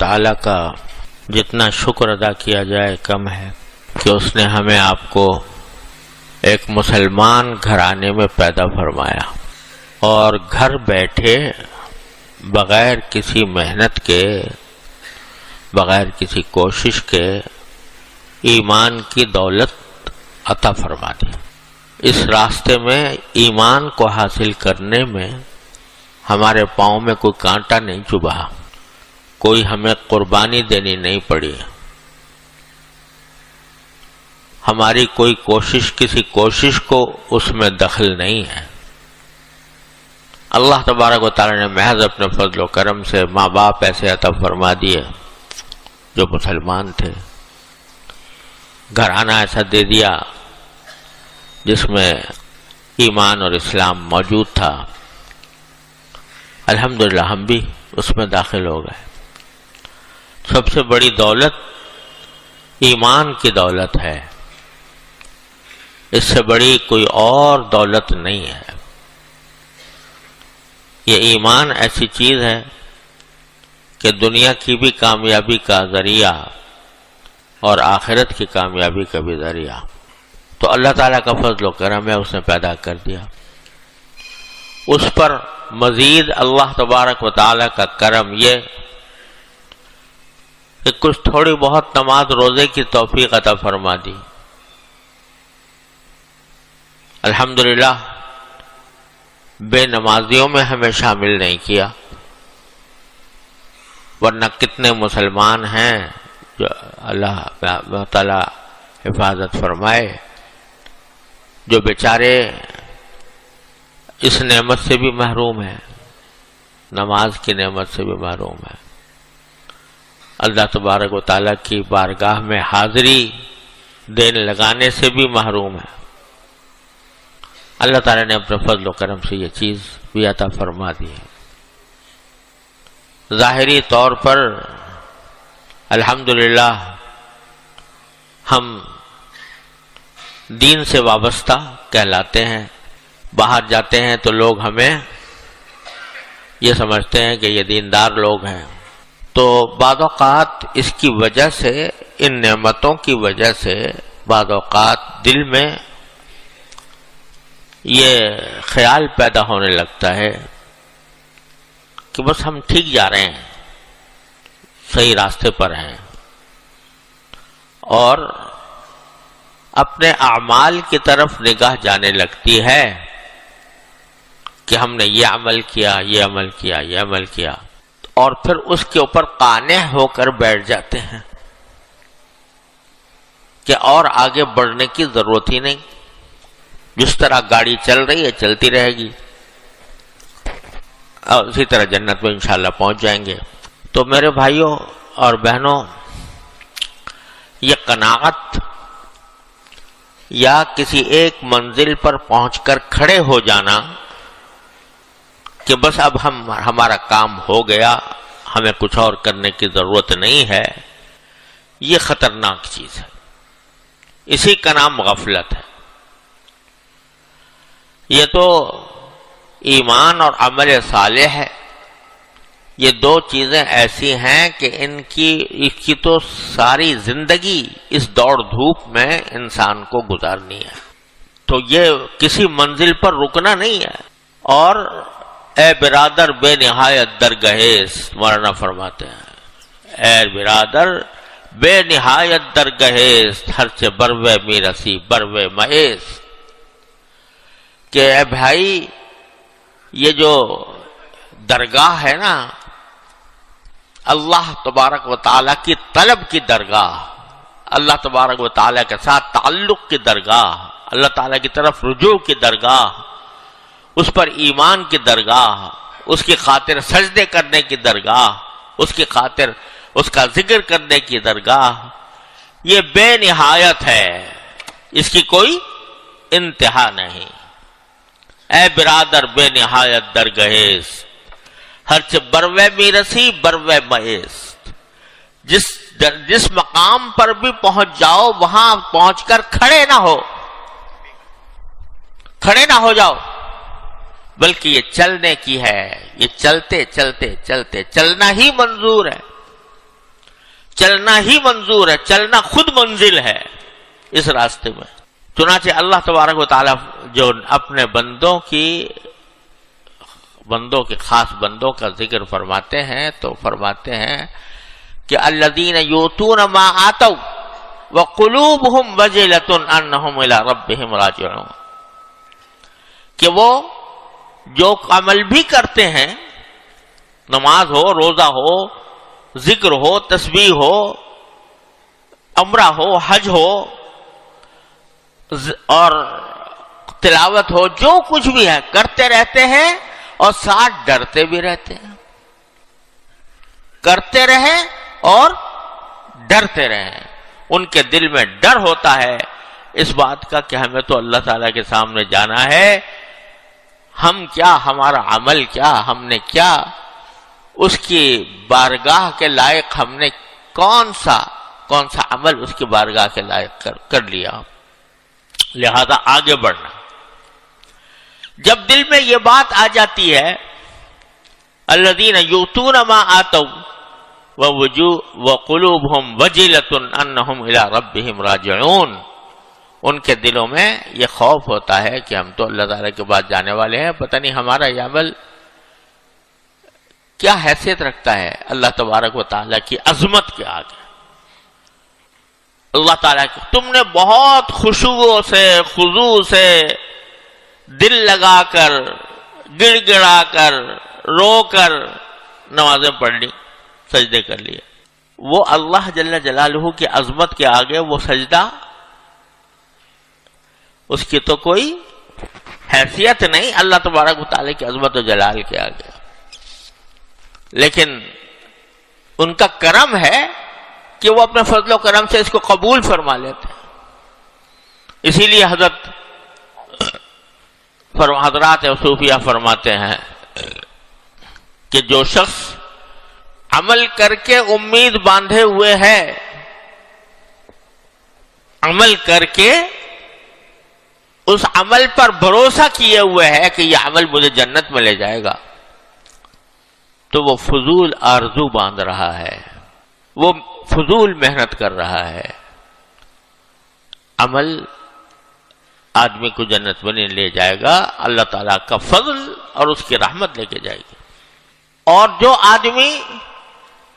تعالیٰ کا جتنا شکر ادا کیا جائے کم ہے کہ اس نے ہمیں آپ کو ایک مسلمان گھرانے میں پیدا فرمایا اور گھر بیٹھے بغیر کسی محنت کے، بغیر کسی کوشش کے ایمان کی دولت عطا فرما دی۔ اس راستے میں ایمان کو حاصل کرنے میں ہمارے پاؤں میں کوئی کانٹا نہیں چبھا، کوئی ہمیں قربانی دینی نہیں پڑی، ہماری کوئی کوشش کسی کوشش کو اس میں دخل نہیں ہے۔ اللہ تبارک و تعالی نے محض اپنے فضل و کرم سے ماں باپ ایسے عطا فرما دیے جو مسلمان تھے، گھرانہ ایسا دے دیا جس میں ایمان اور اسلام موجود تھا۔ الحمدللہ ہم بھی اس میں داخل ہو گئے۔ سب سے بڑی دولت ایمان کی دولت ہے، اس سے بڑی کوئی اور دولت نہیں ہے۔ یہ ایمان ایسی چیز ہے کہ دنیا کی بھی کامیابی کا ذریعہ اور آخرت کی کامیابی کا بھی ذریعہ۔ تو اللہ تعالیٰ کا فضل و کرم ہے، اس نے پیدا کر دیا۔ اس پر مزید اللہ تبارک و تعالیٰ کا کرم یہ کہ کچھ تھوڑی بہت نماز روزے کی توفیق عطا فرما دی۔ الحمدللہ بے نمازیوں میں ہمیں شامل نہیں کیا، ورنہ کتنے مسلمان ہیں جو اللہ تعالیٰ حفاظت فرمائے، جو بیچارے اس نعمت سے بھی محروم ہیں، نماز کی نعمت سے بھی محروم ہیں، اللہ تبارک و تعالیٰ کی بارگاہ میں حاضری دین لگانے سے بھی محروم ہے۔ اللہ تعالیٰ نے اپنے فضل و کرم سے یہ چیز بھی عطا فرما دی ہے۔ ظاہری طور پر الحمدللہ ہم دین سے وابستہ کہلاتے ہیں، باہر جاتے ہیں تو لوگ ہمیں یہ سمجھتے ہیں کہ یہ دیندار لوگ ہیں۔ تو بعض اوقات اس کی وجہ سے، ان نعمتوں کی وجہ سے بعض اوقات دل میں یہ خیال پیدا ہونے لگتا ہے کہ بس ہم ٹھیک جا رہے ہیں، صحیح راستے پر ہیں، اور اپنے اعمال کی طرف نگاہ جانے لگتی ہے کہ ہم نے یہ عمل کیا، یہ عمل کیا، یہ عمل کیا، اور پھر اس کے اوپر قانع ہو کر بیٹھ جاتے ہیں کہ اور آگے بڑھنے کی ضرورت ہی نہیں، جس طرح گاڑی چل رہی ہے چلتی رہے گی اور اسی طرح جنت میں انشاءاللہ پہنچ جائیں گے۔ تو میرے بھائیوں اور بہنوں، یہ قناعت یا کسی ایک منزل پر پہنچ کر کھڑے ہو جانا کہ بس اب ہمارا کام ہو گیا، ہمیں کچھ اور کرنے کی ضرورت نہیں ہے، یہ خطرناک چیز ہے، اسی کا نام غفلت ہے۔ یہ تو ایمان اور عمل صالح ہے، یہ دو چیزیں ایسی ہیں کہ اس کی تو ساری زندگی اس دوڑ دھوپ میں انسان کو گزارنی ہے، تو یہ کسی منزل پر رکنا نہیں ہے۔ اور اے برادر بے نہایت درگہیز، مولانا فرماتے ہیں، اے برادر بے نہایت درگہیز، ہر چہ بروے میرسی بروے مہیز، کہ اے بھائی یہ جو درگاہ ہے نا، اللہ تبارک و تعالیٰ کی طلب کی درگاہ، اللہ تبارک و تعالیٰ کے ساتھ تعلق کی درگاہ، اللہ تعالیٰ کی طرف رجوع کی درگاہ، اس پر ایمان کی درگاہ، اس کی خاطر سجدے کرنے کی درگاہ، اس کی خاطر اس کا ذکر کرنے کی درگاہ، یہ بے نہایت ہے، اس کی کوئی انتہا نہیں۔ اے برادر بے نہایت درگہیز، ہرچہ بروے میرسی بروے مہیز، جس مقام پر بھی پہنچ جاؤ وہاں پہنچ کر کھڑے نہ ہو جاؤ، بلکہ یہ چلنے کی ہے، یہ چلتے چلتے چلتے چلنا ہی منظور ہے۔ چلنا ہی منظور ہے، چلنا خود منزل ہے اس راستے میں۔ چنانچہ اللہ تبارک و تعالیٰ جو اپنے بندوں کے خاص بندوں کا ذکر فرماتے ہیں تو فرماتے ہیں کہ الذین یؤتون ما آتوا وقلوبہم وجلۃ انہم الی ربہم راجعون، کہ وہ جو عمل بھی کرتے ہیں، نماز ہو، روزہ ہو، ذکر ہو، تسبیح ہو، عمرہ ہو، حج ہو اور تلاوت ہو، جو کچھ بھی ہے کرتے رہتے ہیں اور ساتھ ڈرتے بھی رہتے ہیں، کرتے رہیں اور ڈرتے رہیں۔ ان کے دل میں ڈر ہوتا ہے اس بات کا کہ ہمیں تو اللہ تعالیٰ کے سامنے جانا ہے، ہم کیا، ہمارا عمل کیا، ہم نے کیا اس کی بارگاہ کے لائق، ہم نے کون سا عمل اس کی بارگاہ کے لائق کر لیا، لہذا آگے بڑھنا۔ جب دل میں یہ بات آ جاتی ہے الذین یؤتون ما آتوا وقلوبہم وجلۃ انہم الی ربہم راجعون، ان کے دلوں میں یہ خوف ہوتا ہے کہ ہم تو اللہ تعالیٰ کے بعد جانے والے ہیں، پتہ نہیں ہمارا یہ عمل کیا حیثیت رکھتا ہے اللہ تبارک و تعالیٰ کی عظمت کے آگے۔ اللہ تعالیٰ کی تم نے بہت خشوع سے، خضوع سے، دل لگا کر، گڑ گڑا کر، رو کر نمازیں پڑھ لی، سجدے کر لیے، وہ اللہ جل جلالہ کی عظمت کے آگے وہ سجدہ اس کی تو کوئی حیثیت نہیں اللہ تبارک و تعالیٰ کی عظمت و جلال کے آگے، لیکن ان کا کرم ہے کہ وہ اپنے فضل و کرم سے اس کو قبول فرما لیتے ہیں۔ اسی لیے حضرات صوفیہ فرماتے ہیں کہ جو شخص عمل کر کے امید باندھے ہوئے ہے، عمل کر کے اس عمل پر بھروسہ کیے ہوئے ہے کہ یہ عمل مجھے جنت میں لے جائے گا، تو وہ فضول آرزو باندھ رہا ہے، وہ فضول محنت کر رہا ہے۔ عمل آدمی کو جنت میں نہیں لے جائے گا، اللہ تعالیٰ کا فضل اور اس کی رحمت لے کے جائے گی۔ اور جو آدمی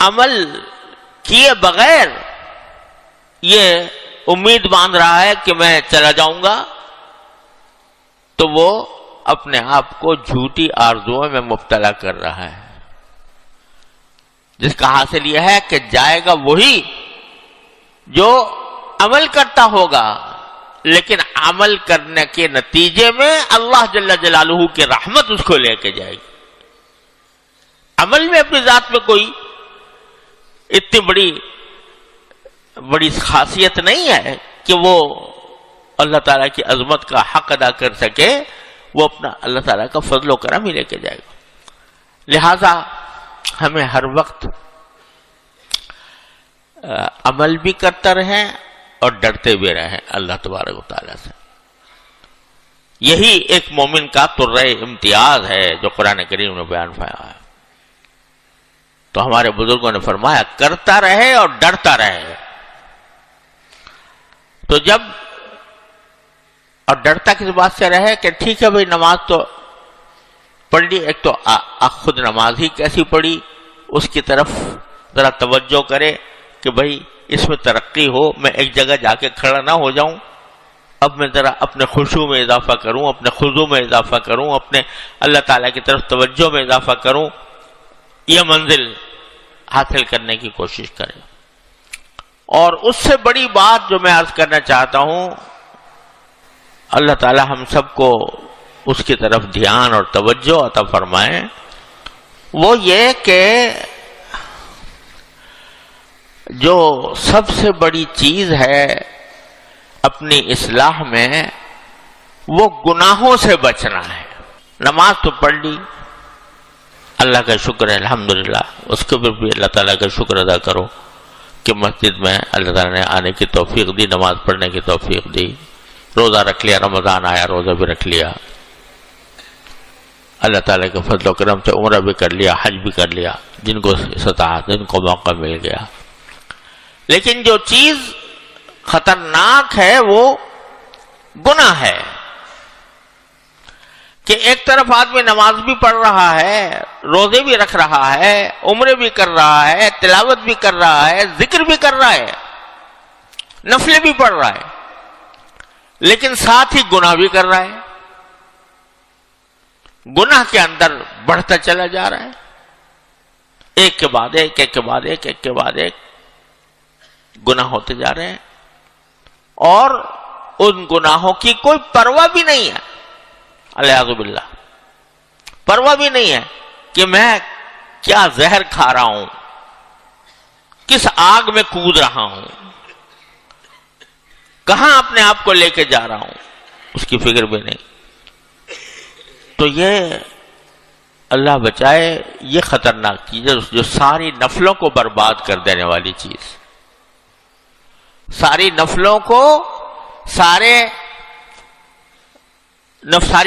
عمل کیے بغیر یہ امید باندھ رہا ہے کہ میں چلا جاؤں گا، تو وہ اپنے آپ کو جھوٹی آرزوؤں میں مبتلا کر رہا ہے، جس کا حاصل یہ ہے کہ جائے گا وہی جو عمل کرتا ہوگا، لیکن عمل کرنے کے نتیجے میں اللہ جل جلالہ کی رحمت اس کو لے کے جائے گی۔ عمل میں اپنی ذات میں کوئی اتنی بڑی خاصیت نہیں ہے کہ وہ اللہ تعالیٰ کی عظمت کا حق ادا کر سکے، وہ اپنا اللہ تعالیٰ کا فضل و کرم ہی لے کے جائے گا۔ لہذا ہمیں ہر وقت عمل بھی کرتا رہیں اور ڈرتے بھی رہیں اللہ تبارک و تعالیٰ سے۔ یہی ایک مومن کا طرہ امتیاز ہے جو قرآن کریم نے بیان فرمایا ہے۔ تو ہمارے بزرگوں نے فرمایا کرتا رہے اور ڈرتا رہے۔ تو جب اور ڈرتا کس بات سے رہے کہ ٹھیک ہے بھائی نماز تو پڑھ لی، ایک تو خود نماز ہی کیسی پڑھی اس کی طرف ذرا توجہ کرے کہ بھائی اس میں ترقی ہو، میں ایک جگہ جا کے کھڑا نہ ہو جاؤں، اب میں ذرا اپنے خشوع میں اضافہ کروں، اپنے خضوع میں اضافہ کروں، اپنے اللہ تعالیٰ کی طرف توجہ میں اضافہ کروں، یہ منزل حاصل کرنے کی کوشش کریں۔ اور اس سے بڑی بات جو میں عرض کرنا چاہتا ہوں، اللہ تعالیٰ ہم سب کو اس کی طرف دھیان اور توجہ عطا فرمائے، وہ یہ کہ جو سب سے بڑی چیز ہے اپنی اصلاح میں، وہ گناہوں سے بچنا ہے۔ نماز تو پڑھ لی، اللہ کا شکر ہے الحمدللہ، اس کے اوپر بھی اللہ تعالیٰ کا شکر ادا کرو کہ مسجد میں اللہ تعالیٰ نے آنے کی توفیق دی، نماز پڑھنے کی توفیق دی، روزہ رکھ لیا، رمضان آیا روزہ بھی رکھ لیا، اللہ تعالیٰ کے فضل و کرم سے عمرہ بھی کر لیا، حج بھی کر لیا، جن کو استطاعت، جن کو موقع مل گیا۔ لیکن جو چیز خطرناک ہے وہ گناہ ہے کہ ایک طرف آدمی نماز بھی پڑھ رہا ہے، روزے بھی رکھ رہا ہے، عمرے بھی کر رہا ہے، تلاوت بھی کر رہا ہے، ذکر بھی کر رہا ہے، نفلیں بھی پڑھ رہا ہے، لیکن ساتھ ہی گناہ بھی کر رہا ہے، گناہ کے اندر بڑھتا چلا جا رہا ہے، ایک کے بعد ایک، ایک کے بعد ایک، ایک کے بعد ایک گناہ ہوتے جا رہے ہیں، اور ان گناہوں کی کوئی پرواہ بھی نہیں ہے، الیاذ باللہ، پرواہ بھی نہیں ہے کہ میں کیا زہر کھا رہا ہوں، کس آگ میں کود رہا ہوں، کہاں اپنے آپ کو لے کے جا رہا ہوں، اس کی فکر بھی نہیں۔ تو یہ اللہ بچائے، یہ خطرناک چیز ہے جو ساری نفلوں کو برباد کر دینے والی چیز، ساری نفلوں کو، ساری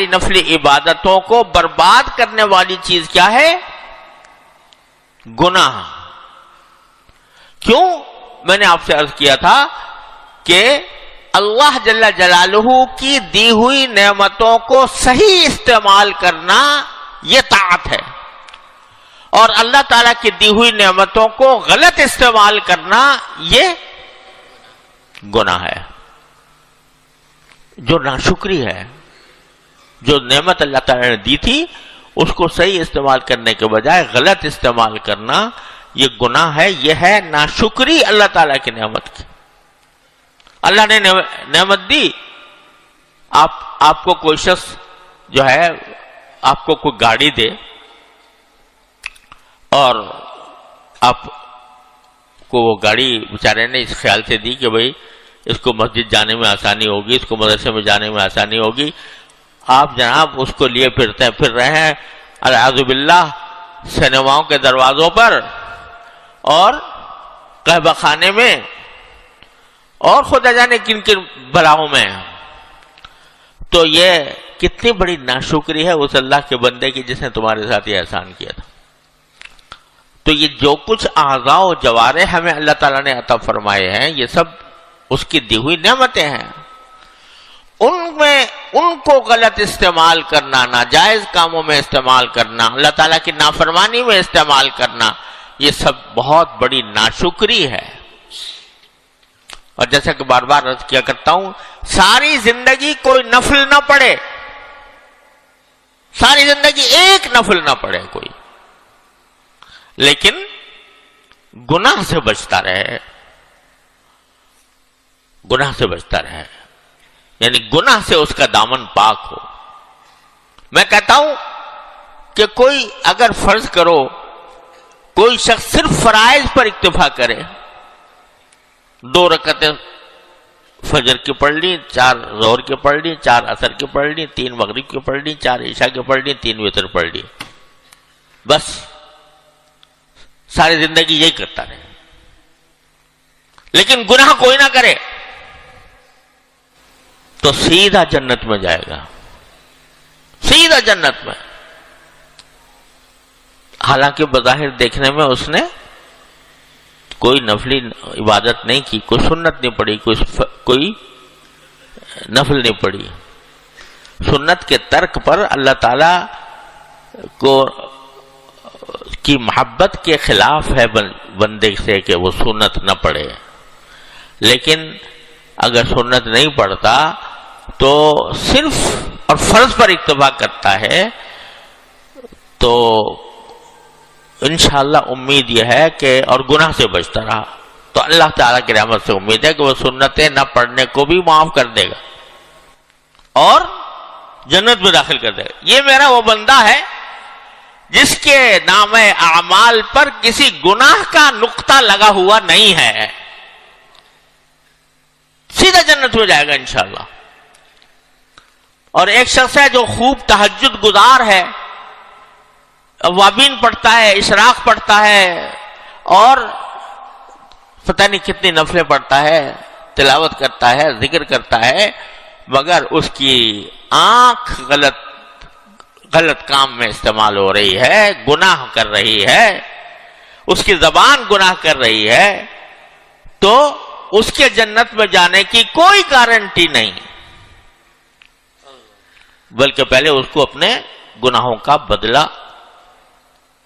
نفلی عبادتوں کو برباد کرنے والی چیز کیا ہے؟ گناہ۔ کیوں؟ میں نے آپ سے عرض کیا تھا کہ اللہ جل جلالہ کی دی ہوئی نعمتوں کو صحیح استعمال کرنا یہ طاعت ہے، اور اللہ تعالیٰ کی دی ہوئی نعمتوں کو غلط استعمال کرنا یہ گناہ ہے، جو ناشکری ہے۔ جو نعمت اللہ تعالیٰ نے دی تھی اس کو صحیح استعمال کرنے کے بجائے غلط استعمال کرنا یہ گناہ ہے، یہ ہے ناشکری اللہ تعالیٰ کی نعمت کی۔ اللہ نے نعمت دی، آپ کو کوئی شخص جو ہے آپ کو کوئی گاڑی دے اور آپ کو وہ گاڑی بیچارے نے اس خیال سے دی کہ بھئی اس کو مسجد جانے میں آسانی ہوگی، اس کو مدرسے میں جانے میں آسانی ہوگی، آپ جناب اس کو لیے پھر رہے ہیں اعوذ باللہ سنیماؤں کے دروازوں پر اور قہوہ خانے میں اور خدا جانے کن کن بلاؤں میں۔ تو یہ کتنی بڑی ناشکری ہے اس اللہ کے بندے کی جس نے تمہارے ساتھ یہ احسان کیا تھا۔ تو یہ جو کچھ اعضاء و جوارح ہمیں اللہ تعالیٰ نے عطا فرمائے ہیں یہ سب اس کی دی ہوئی نعمتیں ہیں، ان کو غلط استعمال کرنا، ناجائز کاموں میں استعمال کرنا، اللہ تعالیٰ کی نافرمانی میں استعمال کرنا، یہ سب بہت بڑی ناشکری ہے۔ اور جیسا کہ بار بار عرض کیا کرتا ہوں، ساری زندگی کوئی نفل نہ پڑھے، ساری زندگی ایک نفل نہ پڑھے کوئی، لیکن گناہ سے بچتا رہے، گناہ سے بچتا رہے، یعنی گناہ سے اس کا دامن پاک ہو۔ میں کہتا ہوں کہ کوئی اگر فرض کرو کوئی شخص صرف فرائض پر اکتفا کرے، 2 رکعتیں فجر کی پڑھ لی، 4 ظہر کی پڑھ لی، 4 عصر کی پڑھ لی، 3 مغرب کی پڑھ لی، 4 عشاء کی پڑھ لی، 3 وتر پڑھ لی، بس ساری زندگی یہی کرتا رہے، لیکن گناہ کوئی نہ کرے تو سیدھا جنت میں جائے گا، سیدھا جنت میں۔ حالانکہ بظاہر دیکھنے میں اس نے کوئی نفلی عبادت نہیں کی، کوئی سنت نہیں پڑھی، کوئی نفل نہیں پڑھی، سنت کے ترک پر اللہ تعالی کو کی محبت کے خلاف ہے بندے سے کہ وہ سنت نہ پڑھے، لیکن اگر سنت نہیں پڑھتا تو صرف اور فرض پر اکتفا کرتا ہے تو انشاءاللہ امید یہ ہے کہ اور گناہ سے بچتا رہا تو اللہ تعالیٰ کی رحمت سے امید ہے کہ وہ سنتیں نہ پڑھنے کو بھی معاف کر دے گا اور جنت میں داخل کر دے گا۔ یہ میرا وہ بندہ ہے جس کے نام اعمال پر کسی گناہ کا نقطہ لگا ہوا نہیں ہے، سیدھا جنت میں جائے گا انشاءاللہ۔ اور ایک شخص ہے جو خوب تہجد گزار ہے، اوابین پڑھتا ہے، اشراق پڑھتا ہے اور پتہ نہیں کتنی نفلیں پڑھتا ہے، تلاوت کرتا ہے، ذکر کرتا ہے، مگر اس کی آنکھ غلط کام میں استعمال ہو رہی ہے، گناہ کر رہی ہے، اس کی زبان گناہ کر رہی ہے، تو اس کے جنت میں جانے کی کوئی گارنٹی نہیں، بلکہ پہلے اس کو اپنے گناہوں کا بدلہ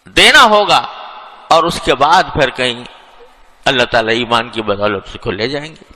دینا ہوگا، اور اس کے بعد پھر کہیں اللہ تعالیٰ ایمان کی بدولت اس کو لے جائیں گے۔